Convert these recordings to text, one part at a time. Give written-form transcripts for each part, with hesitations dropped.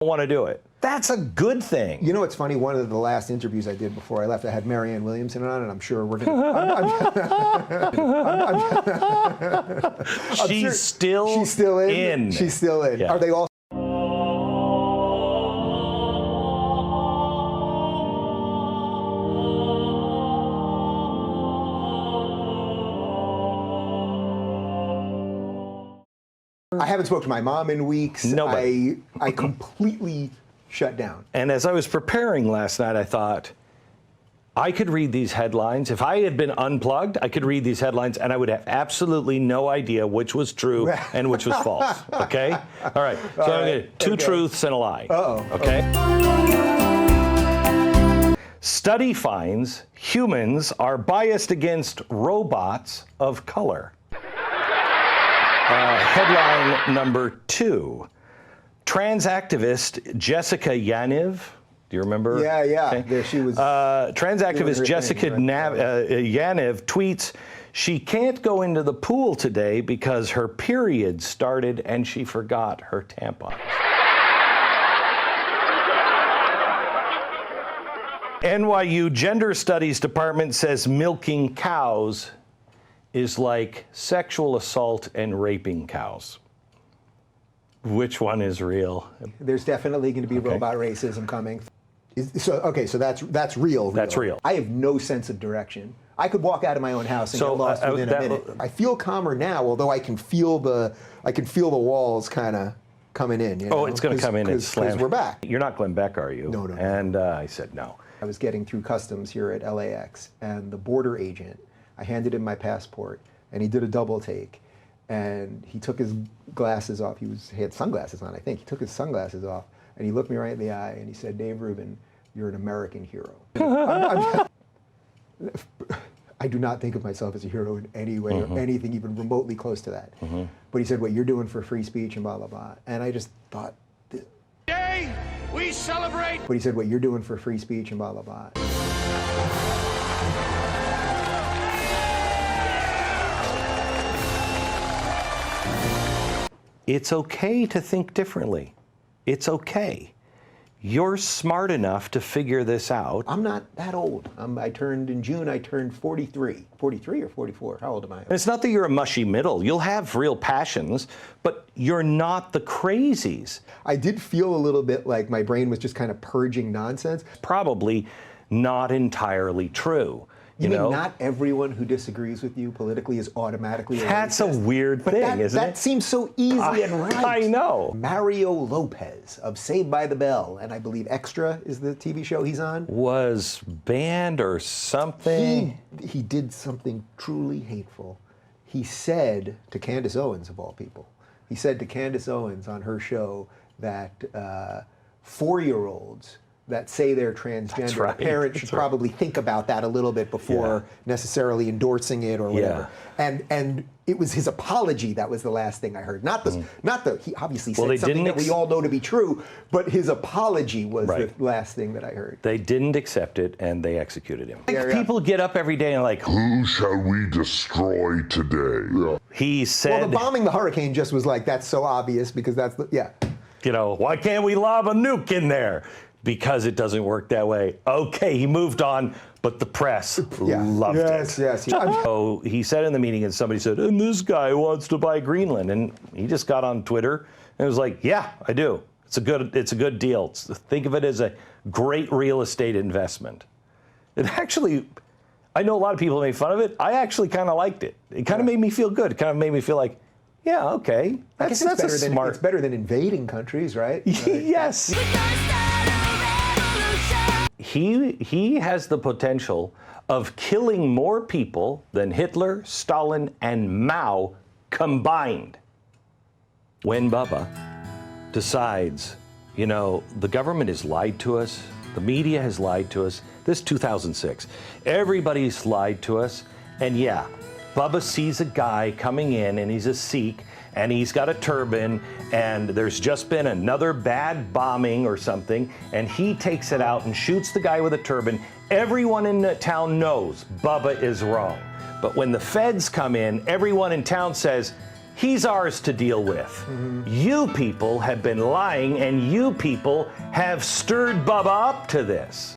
want to do it. That's a good thing. You know, it's funny. One of the last interviews I did before I left, I had Marianne Williamson on, and I'm sure we're going to... She's still in. She's still in. Yeah. Are they all... I haven't spoken to my mom in weeks. Nobody. I completely shut down. And as I was preparing last night, I thought, I could read these headlines. If I had been unplugged, I could read these headlines and I would have absolutely no idea which was true and which was false. Okay? All right. So I'm going to two truths and a lie. Uh-oh. Okay? Study finds humans are biased against robots of color. Headline number 2. Trans activist Jessica Yaniv, do you remember? Yeah. Okay. There she was. Trans activist Jessica Yaniv tweets, she can't go into the pool today because her period started and she forgot her tampons. NYU Gender Studies Department says milking cows is like sexual assault and raping cows. Which one is real? There's definitely going to be robot racism coming. So that's real. That's real. I have no sense of direction. I could walk out of my own house and get lost within a minute. I feel calmer now, although I can feel the walls kind of coming in. You know? Oh, it's going to come in and slam. Because we're back. You're not Glenn Beck, are you? No. And I said no. I was getting through customs here at LAX, and the border agent, I handed him my passport, and he did a double take, and he took his glasses off. He had sunglasses on, I think. He took his sunglasses off, and he looked me right in the eye, and he said, "Dave Rubin, you're an American hero." I do not think of myself as a hero in any way or anything even remotely close to that. But he said, what you're doing for free speech and blah, blah, blah. And I just thought, today we celebrate. But he said, what you're doing for free speech and blah, blah, blah. It's okay to think differently. It's okay. You're smart enough to figure this out. I'm not that old. In June, I turned 43. 43 or 44? How old am I? It's not that you're a mushy middle. You'll have real passions, but you're not the crazies. I did feel a little bit like my brain was just kind of purging nonsense. Probably not entirely true. You mean not everyone who disagrees with you politically is automatically a That's racist? A weird thing, isn't it? That seems so easy and right. I know. Mario Lopez of Saved by the Bell, and I believe Extra is the TV show he's on, was banned or something. He did something truly hateful. He said to Candace Owens, of all people, he said to Candace Owens on her show that 4-year-olds that say they're transgender, parents should probably think about that a little bit before necessarily endorsing it or whatever. And it was his apology that was the last thing I heard. He obviously said something that we all know to be true, but his apology was the last thing that I heard. They didn't accept it and they executed him. People get up every day and like, who shall we destroy today? He said. Well, the bombing the hurricane just was like, that's so obvious because that's you know, why can't we lob a nuke in there? Because it doesn't work that way. Okay, he moved on, but the press loved it. Yes. So he said in the meeting, and somebody said, and this guy wants to buy Greenland. And he just got on Twitter and was like, yeah, I do. It's a good deal. Think of it as a great real estate investment. It actually, I know a lot of people made fun of it. I actually kind of liked it. It kind of made me feel good. It kind of made me feel like, yeah, okay. That's a smart. It's better than invading countries, right? Yes. He has the potential of killing more people than Hitler, Stalin, and Mao combined. When Bubba decides, you know, the government has lied to us, the media has lied to us, this is 2006, everybody's lied to us, and yeah, Bubba sees a guy coming in and he's a Sikh and he's got a turban and there's just been another bad bombing or something and he takes it out and shoots the guy with a turban. Everyone in the town knows Bubba is wrong. But when the feds come in, everyone in town says, He's ours to deal with. You people have been lying, and you people have stirred Bubba up to this.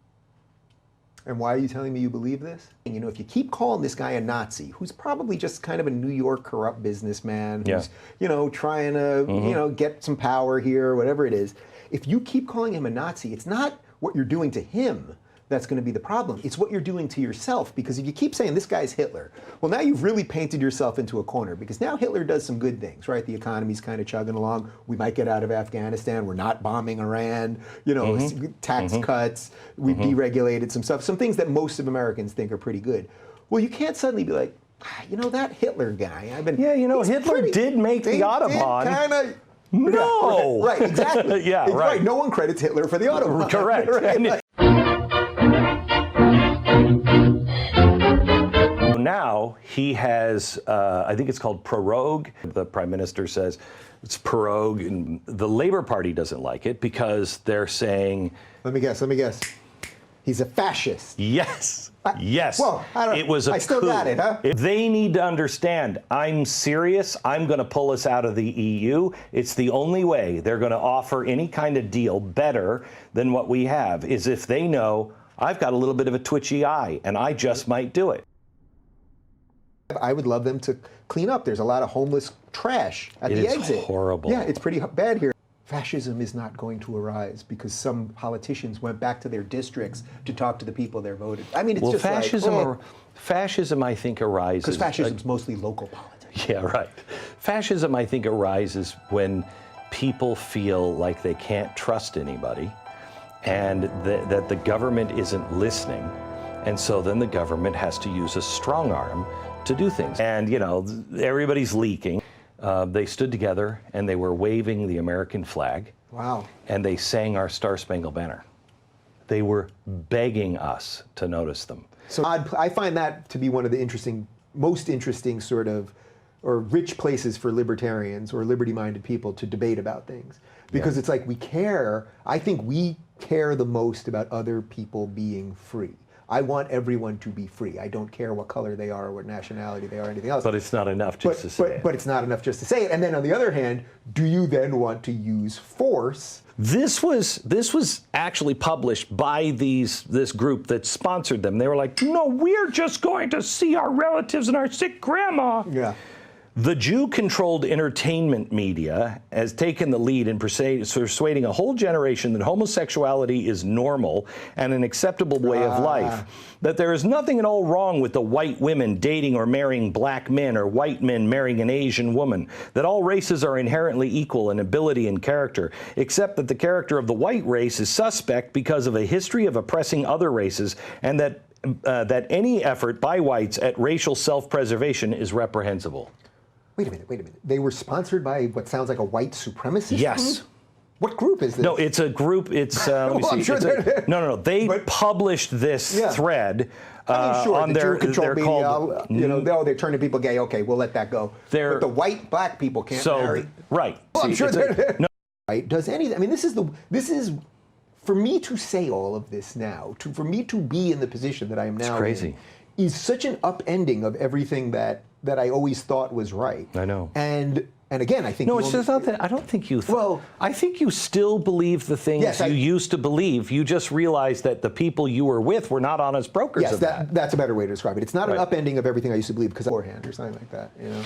And why are you telling me you believe this? You know, if you keep calling this guy a Nazi, who's probably just kind of a New York corrupt businessman, who's, you know, trying to, you know, get some power here, whatever it is, if you keep calling him a Nazi, it's not what you're doing to him that's going to be the problem. It's what you're doing to yourself, because if you keep saying this guy's Hitler, well, now you've really painted yourself into a corner, because now Hitler does some good things, right? The economy's kind of chugging along. We might get out of Afghanistan. We're not bombing Iran, you know, tax cuts. We've deregulated some stuff, some things that most of Americans think are pretty good. Well, you can't suddenly be like, you know, that Hitler guy, Yeah, you know, Hitler did make the Autobahn. No! Right, exactly. Yeah, right. No one credits Hitler for the Autobahn. Correct. Right? Now he has, I think it's called prorogue. The prime minister says it's prorogue, and the Labor Party doesn't like it because they're saying... Let me guess. He's a fascist. Yes. Yes. Well, it was a I still coup. got it, huh? They need to understand, I'm serious. I'm going to pull us out of the EU. It's the only way they're going to offer any kind of deal better than what we have, is if they know I've got a little bit of a twitchy eye, and I just might do it. I would love them to clean up. There's a lot of homeless trash at the exit. It's horrible. Yeah, it's pretty bad here. Fascism is not going to arise because some politicians went back to their districts to talk to the people they voted. I mean, it's just fascism, like, fascism, I think, arises... Because fascism's mostly local politics. Yeah, right. Fascism, I think, arises when people feel like they can't trust anybody, and that the government isn't listening, and so then the government has to use a strong arm to do things. And, you know, everybody's leaking. They stood together and they were waving the American flag. Wow. And they sang our Star-Spangled Banner. They were begging us to notice them. So I find that to be one of the most interesting sort of, or rich places for libertarians or liberty-minded people to debate about things. Because it's like I think we care the most about other people being free. I want everyone to be free. I don't care what color they are or what nationality they are or anything else. But it's not enough just to say it. But it's not enough just to say it. And then on the other hand, do you then want to use force? This was actually published by this group that sponsored them. They were like, no, we're just going to see our relatives and our sick grandma. Yeah. The Jew-controlled entertainment media has taken the lead in persuading a whole generation that homosexuality is normal and an acceptable way of life, that there is nothing at all wrong with the white women dating or marrying black men or white men marrying an Asian woman, that all races are inherently equal in ability and character, except that the character of the white race is suspect because of a history of oppressing other races, and that any effort by whites at racial self-preservation is reprehensible. Wait a minute. They were sponsored by what sounds like a white supremacist Yes. group? What group is this? No, it's a group. It's let me see. I'm sure No. They published this thread on their called. You know, they're turning people gay. Okay, we'll let that go. But the black people can't marry. Right. Well, I'm sure they're right. Does anything? I mean, this is for me to say all of this now. For me to be in the position that I am now. It's crazy. Is such an upending of everything that I always thought was right. I know. And again, I think no, it's just not that. I don't think you. I think you still believe the things you used to believe. You just realized that the people you were with were not honest brokers. Yes, of that. That's a better way to describe it. It's not an upending of everything I used to believe because beforehand or something like that. You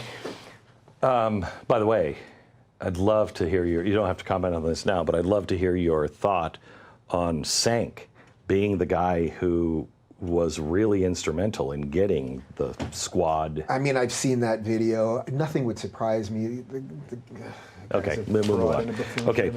know. By the way, I'd love to hear you don't have to comment on this now, but I'd love to hear your thought on Sank being the guy who was really instrumental in getting the squad. I mean, I've seen that video. Nothing would surprise me. Okay, move on. Okay,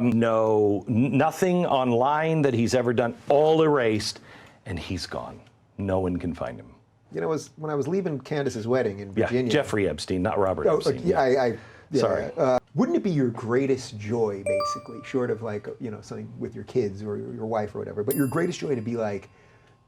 no, nothing online that he's ever done, all erased, and he's gone. No one can find him. You know, when I was leaving Candace's wedding in Virginia. Yeah, Jeffrey Epstein, not Robert Epstein. Sorry. Wouldn't it be your greatest joy, basically, short of like, you know, something with your kids or your wife or whatever, but your greatest joy to be like,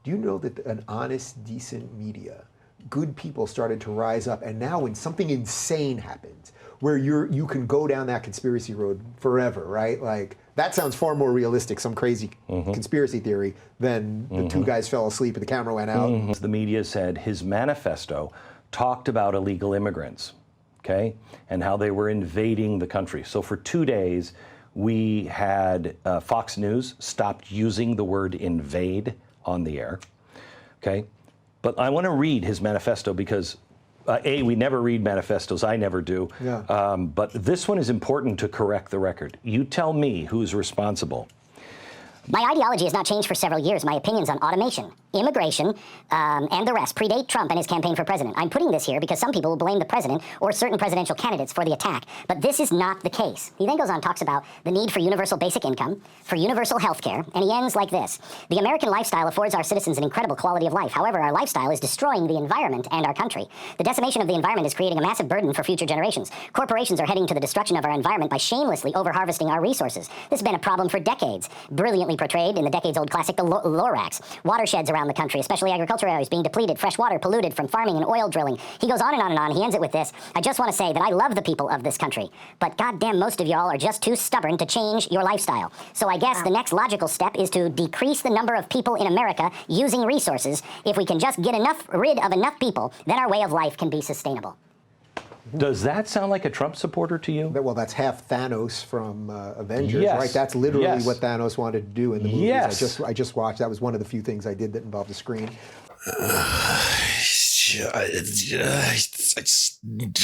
do you know that an honest, decent media, good people started to rise up, and now when something insane happens, where you can go down that conspiracy road forever, right? Like, that sounds far more realistic, some crazy conspiracy theory, than the two guys fell asleep and the camera went out. The media said his manifesto talked about illegal immigrants. okay, and how they were invading the country. So for 2 days, we had Fox News stopped using the word invade on the air, okay? But I want to read his manifesto because, A, we never read manifestos. I never do. Yeah. But this one is important to correct the record. You tell me who's responsible. My ideology has not changed for several years. My opinions on automation, immigration, and the rest predate Trump and his campaign for president. I'm putting this here because some people will blame the president or certain presidential candidates for the attack, but this is not the case. He then goes on and talks about the need for universal basic income, for universal health care, and he ends like this. The American lifestyle affords our citizens an incredible quality of life. However, our lifestyle is destroying the environment and our country. The decimation of the environment is creating a massive burden for future generations. Corporations are heading to the destruction of our environment by shamelessly over-harvesting our resources. This has been a problem for decades, brilliantly portrayed in the decades-old classic, The Lorax. Watersheds around the country, especially agricultural areas, being depleted, fresh water polluted from farming and oil drilling. He goes on and on and on. He ends it with this. I just want to say that I love the people of this country, but goddamn most of y'all are just too stubborn to change your lifestyle. So I guess the next logical step is to decrease the number of people in America using resources. If we can just get rid of enough people, then our way of life can be sustainable. Does that sound like a Trump supporter to you? Well, that's half Thanos from Avengers, Yes. right? That's literally Yes. what Thanos wanted to do in the movies. Yes. I just watched. That was one of the few things I did that involved the screen.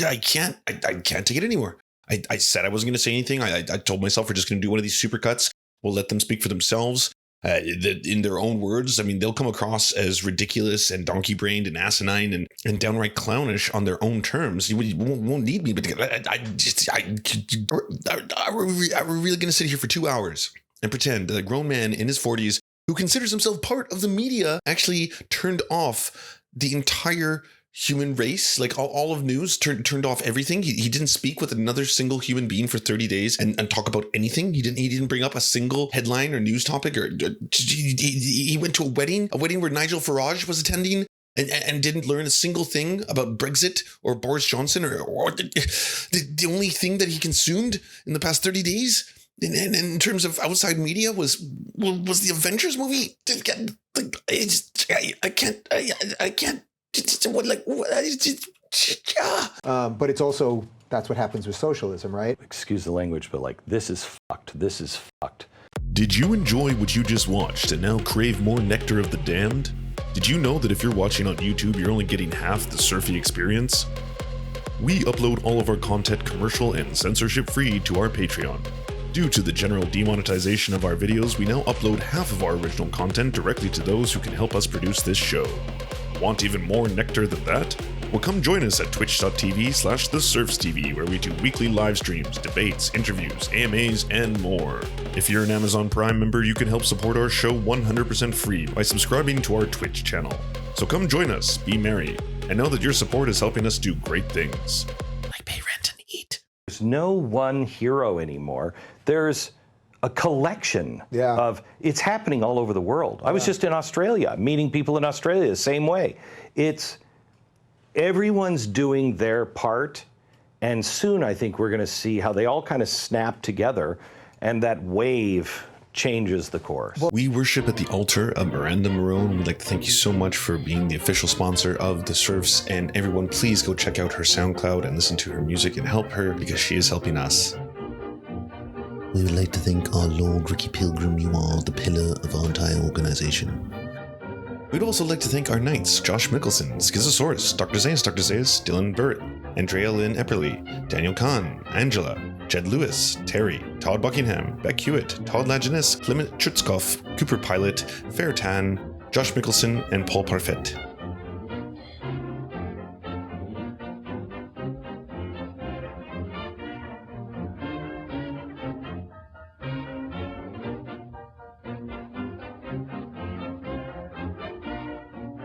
I can't take it anymore. I said I wasn't going to say anything. I told myself we're just going to do one of these supercuts. We'll let them speak for themselves. In their own words, I mean, they'll come across as ridiculous and donkey-brained and asinine and downright clownish on their own terms. You won't need me, but are we really going to sit here for 2 hours and pretend that a grown man in his 40s who considers himself part of the media actually turned off the entire human race, like all of news, turned off everything? He didn't speak with another single human being for 30 days and talk about anything. He didn't bring up a single headline or news topic, or he went to a wedding where Nigel Farage was attending and didn't learn a single thing about Brexit or Boris Johnson or the only thing that he consumed in the past 30 days in terms of outside media was the Avengers movie. I can't. But it's also, that's what happens with socialism, right? Excuse the language, but like, this is fucked. This is fucked. Did you enjoy what you just watched and now crave more nectar of the damned? Did you know that if you're watching on YouTube, you're only getting half the surfy experience? We upload all of our content commercial and censorship free to our Patreon. Due to the general demonetization of our videos, we now upload half of our original content directly to those who can help us produce this show. Want even more nectar than that? Well, come join us at twitch.tv/TheSerfsTV, where we do weekly live streams, debates, interviews, AMAs, and more. If you're an Amazon Prime member, you can help support our show 100% free by subscribing to our Twitch channel. So come join us, be merry, and know that your support is helping us do great things. Like pay rent and eat. There's no one hero anymore. There's a collection of, it's happening all over the world. I was just in Australia, meeting people in Australia the same way. It's, everyone's doing their part, and soon I think we're gonna see how they all kind of snap together, and that wave changes the course. We worship at the altar of Miranda Marone. We'd like to thank you so much for being the official sponsor of the Serfs, and everyone please go check out her SoundCloud and listen to her music and help her because she is helping us. We would like to thank our Lord Ricky Pilgrim. You are the pillar of our entire organization. We'd also like to thank our knights, Josh Mickelson, Schizosaurus, Dr. Zayas, Dylan Burrett, Andrea Lynn Epperly, Daniel Kahn, Angela, Jed Lewis, Terry, Todd Buckingham, Beck Hewitt, Todd Lajeunesse, Clement Chutzkoff, Cooper Pilot, Fairtan, Josh Mickelson, and Paul Parfait.